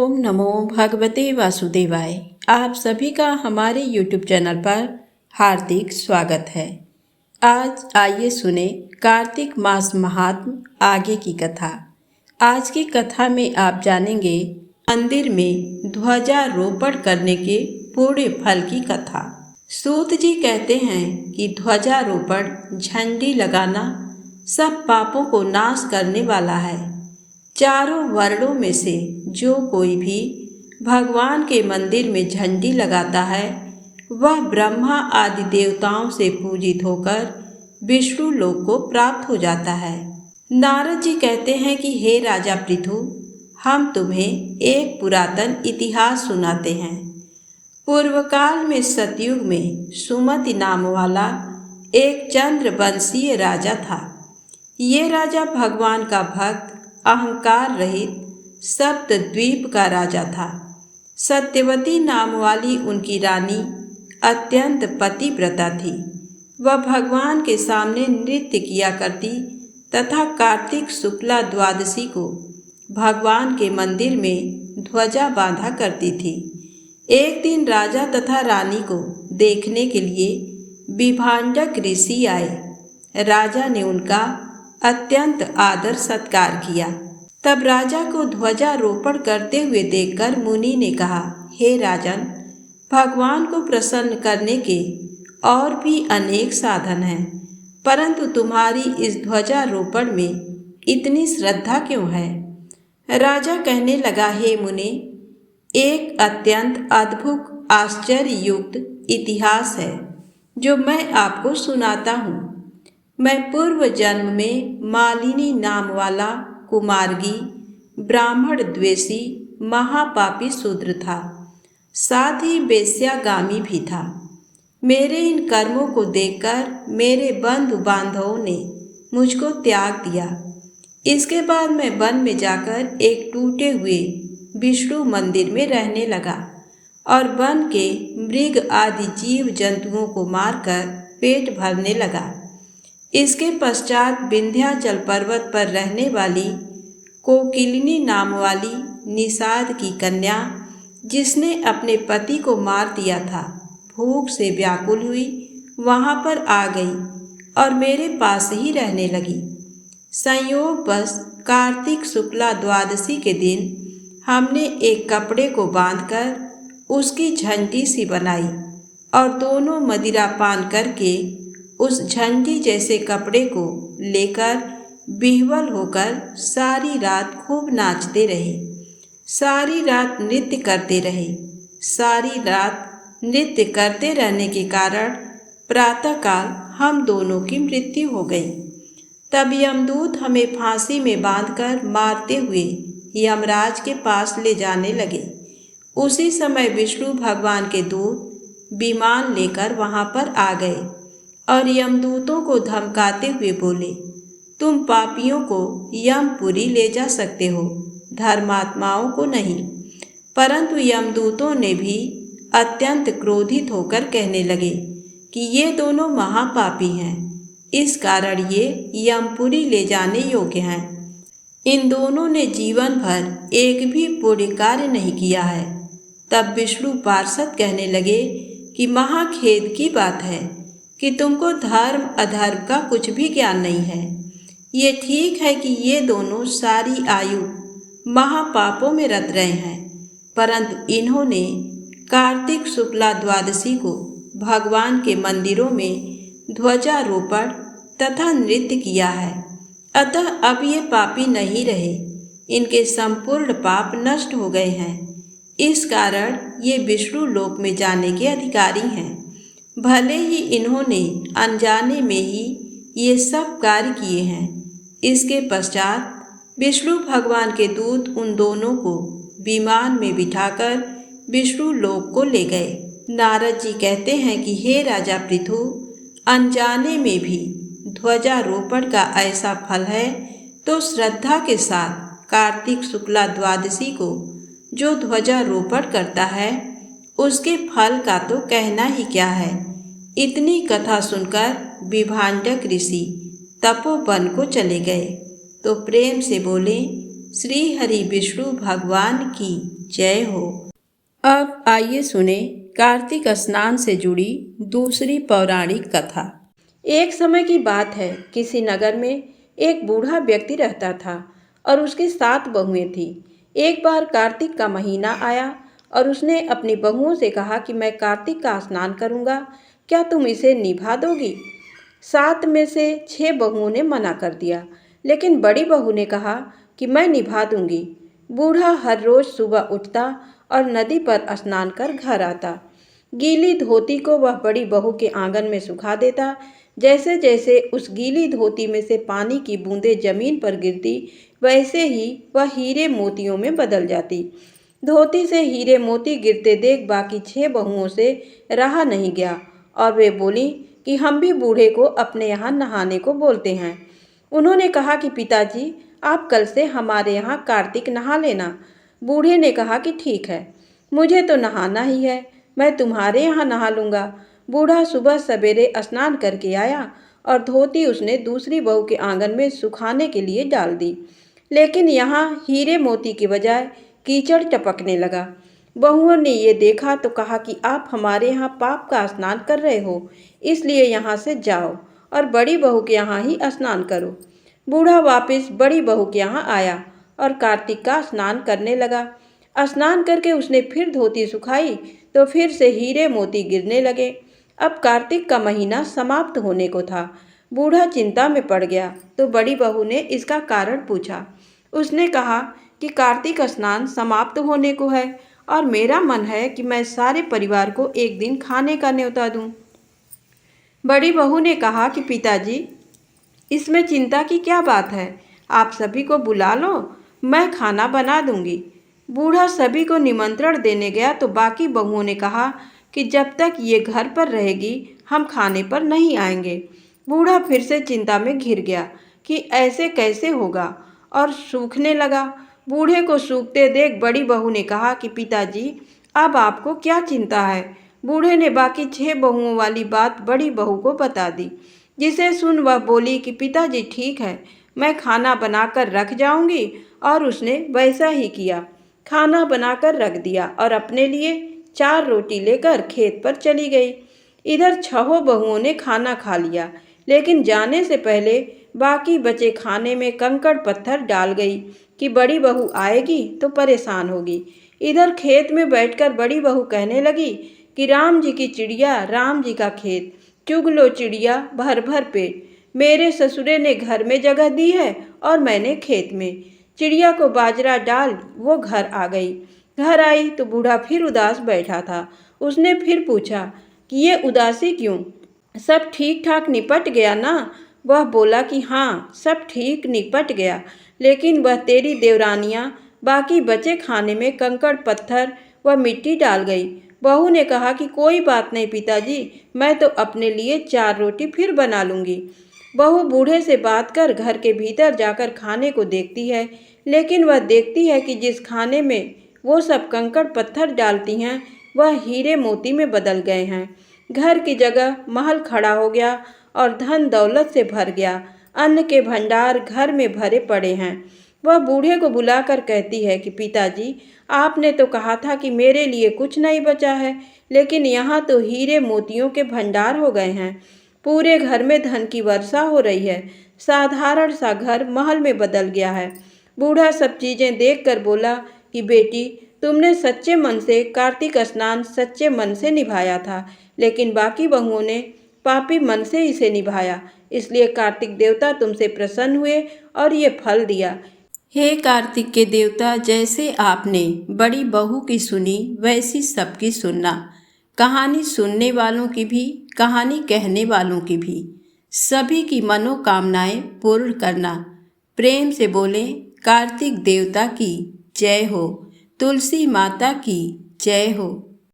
ओम नमो भगवते वासुदेवाय। आप सभी का हमारे YouTube चैनल पर हार्दिक स्वागत है। आज आइए सुने कार्तिक मास महात्म आगे की कथा। आज की कथा में आप जानेंगे मंदिर में ध्वजारोपण करने के पूरे फल की कथा। सूत जी कहते हैं कि ध्वजारोपण झंडी लगाना सब पापों को नाश करने वाला है। चारों वर्णों में से जो कोई भी भगवान के मंदिर में झंडी लगाता है वह ब्रह्मा आदि देवताओं से पूजित होकर विष्णु लोक को प्राप्त हो जाता है। नारद जी कहते हैं कि हे राजा पृथु, हम तुम्हें एक पुरातन इतिहास सुनाते हैं। पूर्व काल में सतयुग में सुमति नाम वाला एक चंद्रवंशीय राजा था। ये राजा भगवान का भक्त, अहंकार रहित सप्त द्वीप का राजा था। सत्यवती नाम वाली उनकी रानी अत्यंत पतिव्रता थी। वह भगवान के सामने नृत्य किया करती तथा कार्तिक शुक्ला द्वादशी को भगवान के मंदिर में ध्वजा बांधा करती थी। एक दिन राजा तथा रानी को देखने के लिए विभांडक ऋषि आए। राजा ने उनका अत्यंत आदर सत्कार किया। तब राजा को ध्वजारोपण करते हुए देखकर मुनि ने कहा, हे राजन, भगवान को प्रसन्न करने के और भी अनेक साधन हैं, परंतु तुम्हारी इस ध्वजारोपण में इतनी श्रद्धा क्यों है? राजा कहने लगा, हे मुनि, एक अत्यंत अद्भुत आश्चर्य युक्त इतिहास है जो मैं आपको सुनाता हूँ। मैं पूर्व जन्म में मालिनी नाम वाला कुमार्गी ब्राह्मण द्वेषी महापापी शूद्र था, साथ ही वेश्यागामी भी था। मेरे इन कर्मों को देखकर मेरे बंधु बांधवों ने मुझको त्याग दिया। इसके बाद मैं वन में जाकर एक टूटे हुए विष्णु मंदिर में रहने लगा और वन के मृग आदि जीव जंतुओं को मारकर पेट भरने लगा। इसके पश्चात विंध्याचल पर्वत पर रहने वाली कोकिलिनी नाम वाली निषाद की कन्या, जिसने अपने पति को मार दिया था, भूख से व्याकुल हुई वहां पर आ गई और मेरे पास ही रहने लगी। संयोगवश कार्तिक शुक्ला द्वादशी के दिन हमने एक कपड़े को बांधकर उसकी झंडी सी बनाई और दोनों मदिरा पान करके उस झंडी जैसे कपड़े को लेकर विह्वल होकर सारी रात खूब नाचते रहे, सारी रात नृत्य करते रहे। सारी रात नृत्य करते रहने के कारण प्रातःकाल हम दोनों की मृत्यु हो गई। तब यमदूत हमें फांसी में बांधकर मारते हुए यमराज के पास ले जाने लगे। उसी समय विष्णु भगवान के दूत विमान लेकर वहां पर आ गए और यमदूतों को धमकाते हुए बोले, तुम पापियों को यमपुरी ले जा सकते हो, धर्मात्माओं को नहीं। परंतु यमदूतों ने भी अत्यंत क्रोधित होकर कहने लगे कि ये दोनों महापापी हैं, इस कारण ये यमपुरी ले जाने योग्य हैं। इन दोनों ने जीवन भर एक भी पुण्य कार्य नहीं किया है। तब विष्णु पार्षद कहने लगे कि महाखेद की बात है कि तुमको धर्म अधर्म का कुछ भी ज्ञान नहीं है। ये ठीक है कि ये दोनों सारी आयु महापापों में रत रहे हैं, परंतु इन्होंने कार्तिक शुक्ला द्वादशी को भगवान के मंदिरों में ध्वजारोपण तथा नृत्य किया है। अतः अब ये पापी नहीं रहे, इनके संपूर्ण पाप नष्ट हो गए हैं। इस कारण ये विष्णु लोक में जाने के अधिकारी हैं। भले ही इन्होंने अनजाने में ही ये सब कार्य किए हैं। इसके पश्चात विष्णु भगवान के दूत उन दोनों को विमान में बिठाकर विष्णु लोक को ले गए। नारद जी कहते हैं कि हे राजा पृथु, अनजाने में भी ध्वजारोपण का ऐसा फल है, तो श्रद्धा के साथ कार्तिक शुक्ला द्वादशी को जो ध्वजारोपण करता है उसके फल का तो कहना ही क्या है। इतनी कथा सुनकर विभांडक ऋषि तपोवन को चले गए तो प्रेम से बोले, श्री हरि विष्णु भगवान की जय हो। अब आइए सुने कार्तिक स्नान से जुड़ी दूसरी पौराणिक कथा। एक समय की बात है, किसी नगर में एक बूढ़ा व्यक्ति रहता था और उसकी 7 बहुएं थीं। एक बार कार्तिक का महीना आया और उसने अपनी बहुओं से कहा कि मैं कार्तिक का स्नान करूंगा, क्या तुम इसे निभा दोगी? 7 में से 6 बहुओं ने मना कर दिया, लेकिन बड़ी बहू ने कहा कि मैं निभा दूंगी। बूढ़ा हर रोज सुबह उठता और नदी पर स्नान कर घर आता। गीली धोती को वह बड़ी बहू के आंगन में सुखा देता। जैसे जैसे उस गीली धोती में से पानी की बूंदें जमीन पर गिरती, वैसे ही वह हीरे मोतियों में बदल जाती। धोती से हीरे मोती गिरते देख बाकी 6 बहुओं से रहा नहीं गया और वे बोली कि हम भी बूढ़े को अपने यहाँ नहाने को बोलते हैं। उन्होंने कहा कि पिताजी, आप कल से हमारे यहाँ कार्तिक नहा लेना। बूढ़े ने कहा कि ठीक है, मुझे तो नहाना ही है, मैं तुम्हारे यहाँ नहा लूँगा। बूढ़ा सुबह सवेरे स्नान करके आया और धोती उसने दूसरी बहू के आंगन में सुखाने के लिए डाल दी, लेकिन यहाँ हीरे मोती के बजाय कीचड़ टपकने लगा। बहुओं ने ये देखा तो कहा कि आप हमारे यहाँ पाप का स्नान कर रहे हो, इसलिए यहाँ से जाओ और बड़ी बहू के यहाँ ही स्नान करो। बूढ़ा वापस बड़ी बहू के यहाँ आया और कार्तिक का स्नान करने लगा। स्नान करके उसने फिर धोती सुखाई तो फिर से हीरे मोती गिरने लगे। अब कार्तिक का महीना समाप्त होने को था। बूढ़ा चिंता में पड़ गया तो बड़ी बहू ने इसका कारण पूछा। उसने कहा कि कार्तिक स्नान समाप्त होने को है और मेरा मन है कि मैं सारे परिवार को एक दिन खाने का न्योता दूं। बड़ी बहू ने कहा कि पिताजी, इसमें चिंता की क्या बात है, आप सभी को बुला लो, मैं खाना बना दूंगी। बूढ़ा सभी को निमंत्रण देने गया तो बाकी बहुओं ने कहा कि जब तक ये घर पर रहेगी हम खाने पर नहीं आएंगे। बूढ़ा फिर से चिंता में घिर गया कि ऐसे कैसे होगा और सूखने लगा। बूढ़े को सूखते देख बड़ी बहू ने कहा कि पिताजी, अब आपको क्या चिंता है? बूढ़े ने बाकी 6 बहुओं वाली बात बड़ी बहू को बता दी, जिसे सुन वह बोली कि पिताजी ठीक है, मैं खाना बनाकर रख जाऊंगी। और उसने वैसा ही किया। खाना बनाकर रख दिया और अपने लिए 4 रोटी लेकर खेत पर चली गई। इधर 6 बहुओं ने खाना खा लिया, लेकिन जाने से पहले बाकी बचे खाने में कंकड़ पत्थर डाल गई कि बड़ी बहू आएगी तो परेशान होगी। इधर खेत में बैठकर बड़ी बहू कहने लगी कि राम जी की चिड़िया, राम जी का खेत, चुग लो चिड़िया भर भर पेट। मेरे ससुरे ने घर में जगह दी है और मैंने खेत में। चिड़िया को बाजरा डाल वो घर आ गई। घर आई तो बूढ़ा फिर उदास बैठा था। उसने फिर पूछा कि ये उदासी क्यों? सब ठीक ठाक निपट गया ना? वह बोला कि हाँ, सब ठीक निपट गया, लेकिन वह तेरी देवरानियाँ बाकी बचे खाने में कंकड़ पत्थर व मिट्टी डाल गई। बहू ने कहा कि कोई बात नहीं पिताजी, मैं तो अपने लिए 4 रोटी फिर बना लूँगी। बहू बूढ़े से बात कर घर के भीतर जाकर खाने को देखती है, लेकिन वह देखती है कि जिस खाने में वो सब कंकड़ पत्थर डालती हैं वह हीरे मोती में बदल गए हैं। घर की जगह महल खड़ा हो गया और धन दौलत से भर गया। अन्न के भंडार घर में भरे पड़े हैं। वह बूढ़े को बुलाकर कहती है कि पिताजी, आपने तो कहा था कि मेरे लिए कुछ नहीं बचा है, लेकिन यहाँ तो हीरे मोतियों के भंडार हो गए हैं। पूरे घर में धन की वर्षा हो रही है। साधारण सा घर महल में बदल गया है। बूढ़ा सब चीज़ें देखकर बोला कि बेटी, तुमने सच्चे मन से कार्तिक स्नान सच्चे मन से निभाया था, लेकिन बाकी बहुओं ने पापी मन से इसे निभाया, इसलिए कार्तिक देवता तुमसे प्रसन्न हुए और ये फल दिया। हे कार्तिक के देवता, जैसे आपने बड़ी बहू की सुनी वैसी सबकी सुनना। कहानी सुनने वालों की भी, कहानी कहने वालों की भी, सभी की मनोकामनाएं पूर्ण करना। प्रेम से बोलें, कार्तिक देवता की जय हो, तुलसी माता की जय हो।